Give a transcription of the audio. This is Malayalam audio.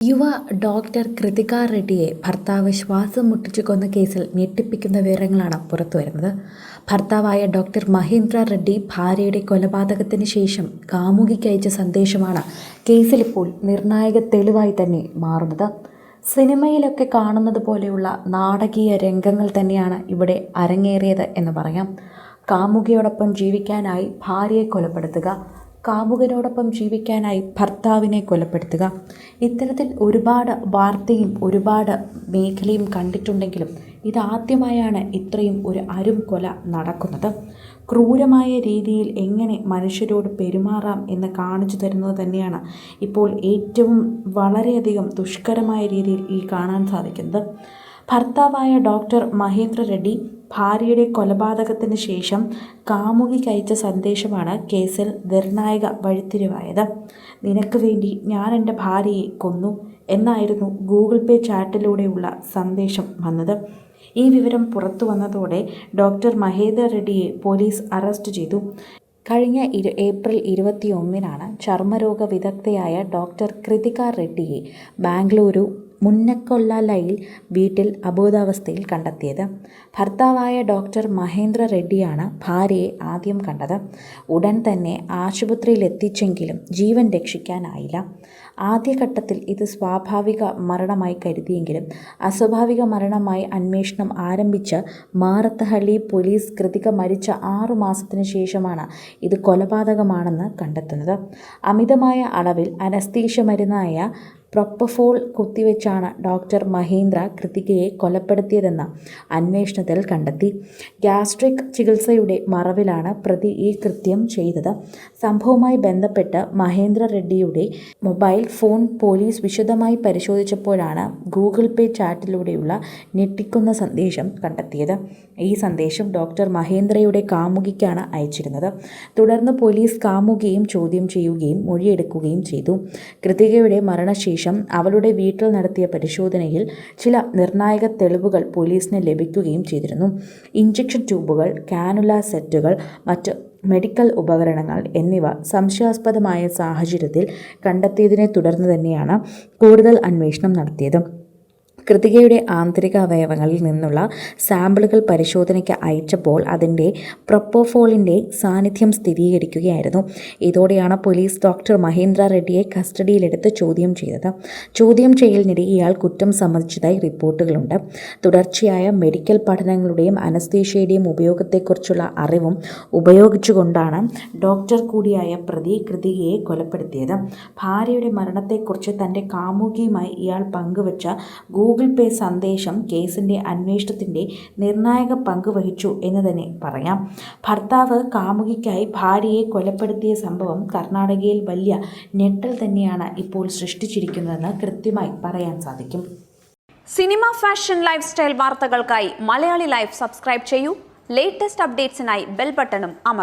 യുവ ഡോക്ടർ കൃതിക റെഡ്ഡിയെ ഭർത്താവ് ശ്വാസം മുട്ടിച്ചു കൊന്ന കേസിൽ ഞെട്ടിപ്പിക്കുന്ന വിവരങ്ങളാണ് പുറത്തുവരുന്നത്. ഭർത്താവായ ഡോക്ടർ മഹേന്ദ്ര റെഡ്ഡി ഭാര്യയുടെ കൊലപാതകത്തിന് ശേഷം കാമുകിക്ക് അയച്ച സന്ദേശമാണ് കേസിലിപ്പോൾ നിർണായക തെളിവായി തന്നെ മാറുന്നത്. സിനിമയിലൊക്കെ കാണുന്നത് പോലെയുള്ള നാടകീയ രംഗങ്ങൾ തന്നെയാണ് ഇവിടെ അരങ്ങേറിയത് എന്ന് പറയാം. കാമുകിയോടൊപ്പം ജീവിക്കാനായി ഭാര്യയെ കൊലപ്പെടുത്തുക, കാമുകനോടൊപ്പം ജീവിക്കാനായി ഭർത്താവിനെ കൊലപ്പെടുത്തുക. ഇത്തരത്തിൽ ഒരുപാട് വാർത്തയും ഒരുപാട് മേഖലയും കണ്ടിട്ടുണ്ടെങ്കിലും ഇതാദ്യമായാണ് ഇത്രയും ഒരു അരും കൊല നടക്കുന്നത്. ക്രൂരമായ രീതിയിൽ എങ്ങനെ മനുഷ്യരോട് പെരുമാറാം എന്ന് കാണിച്ചു തരുന്നത് തന്നെയാണ് ഇപ്പോൾ ഏറ്റവും വളരെയധികം ദുഷ്കരമായ രീതിയിൽ ഈ കാണാൻ സാധിക്കുന്നത്. ഭർത്താവായ ഡോക്ടർ മഹേന്ദ്ര റെഡ്ഡി ഭാര്യയുടെ കൊലപാതകത്തിന് ശേഷം കാമുകിക്ക് അയച്ച സന്ദേശമാണ് കേസിൽ നിർണായക വഴിത്തിരിവായത്. നിനക്ക് വേണ്ടി ഞാൻ എൻ്റെ ഭാര്യയെ കൊന്നു എന്നായിരുന്നു ഗൂഗിൾ പേ ചാറ്റിലൂടെയുള്ള സന്ദേശം വന്നത്. ഈ വിവരം പുറത്തു വന്നതോടെ ഡോക്ടർ മഹേന്ദ്ര റെഡ്ഡിയെ പോലീസ് അറസ്റ്റ് ചെയ്തു. കഴിഞ്ഞ ഏപ്രിൽ 21 ചർമ്മരോഗ വിദഗ്ധയായ ഡോക്ടർ കൃതിക റെഡ്ഡിയെ ബാംഗ്ലൂരു മുന്നക്കൊല്ലാലയിൽ വീട്ടിൽ അബോധാവസ്ഥയിൽ കണ്ടെത്തിയത്. ഭർത്താവായ ഡോക്ടർ മഹേന്ദ്ര റെഡ്ഡിയാണ് ഭാര്യയെ ആദ്യം കണ്ടത്. ഉടൻ തന്നെ ആശുപത്രിയിൽ എത്തിച്ചെങ്കിലും ജീവൻ രക്ഷിക്കാനായില്ല. ആദ്യഘട്ടത്തിൽ ഇത് സ്വാഭാവിക മരണമായി കരുതിയെങ്കിലും അസ്വാഭാവിക മരണമായി അന്വേഷണം ആരംഭിച്ച മാറത്തഹള്ളി പോലീസ് കൃതിക മരിച്ച 6 മാസത്തിന് ശേഷമാണ് ഇത് കൊലപാതകമാണെന്ന് കണ്ടെത്തുന്നത്. അമിതമായ അളവിൽ അനസ്തീഷ്യ മരുന്നായ പ്രൊപ്പഫോൾ കുത്തിവെച്ചാണ് ഡോക്ടർ മഹേന്ദ്ര കൃതികയെ കൊലപ്പെടുത്തിയതെന്ന് അന്വേഷണത്തിൽ കണ്ടെത്തി. ഗ്യാസ്ട്രിക് ചികിത്സയുടെ മറവിലാണ് പ്രതി ഈ കൃത്യം ചെയ്തത്. സംഭവവുമായി ബന്ധപ്പെട്ട് മഹേന്ദ്ര റെഡ്ഡിയുടെ മൊബൈൽ ഫോൺ പോലീസ് വിശദമായി പരിശോധിച്ചപ്പോഴാണ് ഗൂഗിൾ പേ ചാറ്റിലൂടെയുള്ള ഞെട്ടിക്കുന്ന സന്ദേശം കണ്ടെത്തിയത്. ഈ സന്ദേശം ഡോക്ടർ മഹേന്ദ്രയുടെ കാമുകിക്കാണ് അയച്ചിരുന്നത്. തുടർന്ന് പോലീസ് കാമുകിയും ചോദ്യം ചെയ്യുകയും മൊഴിയെടുക്കുകയും ചെയ്തു. കൃതികയുടെ മരണശേഷം അവളുടെ വീട്ടിൽ നടത്തിയ പരിശോധനയിൽ ചില നിർണായക തെളിവുകൾ പോലീസിന് ലഭിക്കുകയും ചെയ്തിരുന്നു. ഇഞ്ചക്ഷൻ ട്യൂബുകൾ, കാനുല സെറ്റുകൾ, മറ്റ് മെഡിക്കൽ ഉപകരണങ്ങൾ എന്നിവ സംശയാസ്പദമായ സാഹചര്യത്തിൽ കണ്ടെത്തിയതിനെ തുടർന്ന് തന്നെയാണ് കൂടുതൽ അന്വേഷണം നടത്തിയത്. കൃതികയുടെ ആന്തരിക അവയവങ്ങളിൽ നിന്നുള്ള സാമ്പിളുകൾ പരിശോധനയ്ക്ക് അയച്ചപ്പോൾ അതിൻ്റെ പ്രൊപ്പോഫോളിൻ്റെ സാന്നിധ്യം സ്ഥിരീകരിക്കുകയായിരുന്നു. ഇതോടെയാണ് പോലീസ് ഡോക്ടർ മഹേന്ദ്ര റെഡ്ഡിയെ കസ്റ്റഡിയിലെടുത്ത് ചോദ്യം ചെയ്തത്. ചോദ്യം ചെയ്യലിനിടെ ഇയാൾ കുറ്റം സമ്മതിച്ചതായി റിപ്പോർട്ടുകളുണ്ട്. തുടർച്ചയായ മെഡിക്കൽ പഠനങ്ങളുടെയും അനസ്തീഷ്യയുടെയും ഉപയോഗത്തെക്കുറിച്ചുള്ള അറിവും ഉപയോഗിച്ചുകൊണ്ടാണ് ഡോക്ടർ കൂടിയായ പ്രതി കൃതികയെ കൊലപ്പെടുത്തിയത്. ഭാര്യയുടെ മരണത്തെക്കുറിച്ച് തൻ്റെ കാമുകിയുമായി ഇയാൾ പങ്കുവച്ച ഗൂഗിൾ പേ സന്ദേശം കേസിൻ്റെ അന്വേഷണത്തിൻ്റെ നിർണായക പങ്ക് വഹിച്ചു എന്ന് തന്നെ പറയാം. ഭർത്താവ് കാമുകിക്കായി ഭാര്യയെ കൊലപ്പെടുത്തിയ സംഭവം കർണാടകയിൽ വലിയ ഞെട്ടൽ തന്നെയാണ് ഇപ്പോൾ സൃഷ്ടിച്ചിരിക്കുന്നതെന്ന് കൃത്യമായി പറയാൻ സാധിക്കും. സിനിമ, ഫാഷൻ, ലൈഫ് സ്റ്റൈൽ വാർത്തകൾക്കായി മലയാളി ലൈഫ് സബ്സ്ക്രൈബ് ചെയ്യൂ. ലേറ്റസ്റ്റ് അപ്ഡേറ്റ്സിനായി ബെൽ ബട്ടണും അമർത്തുക.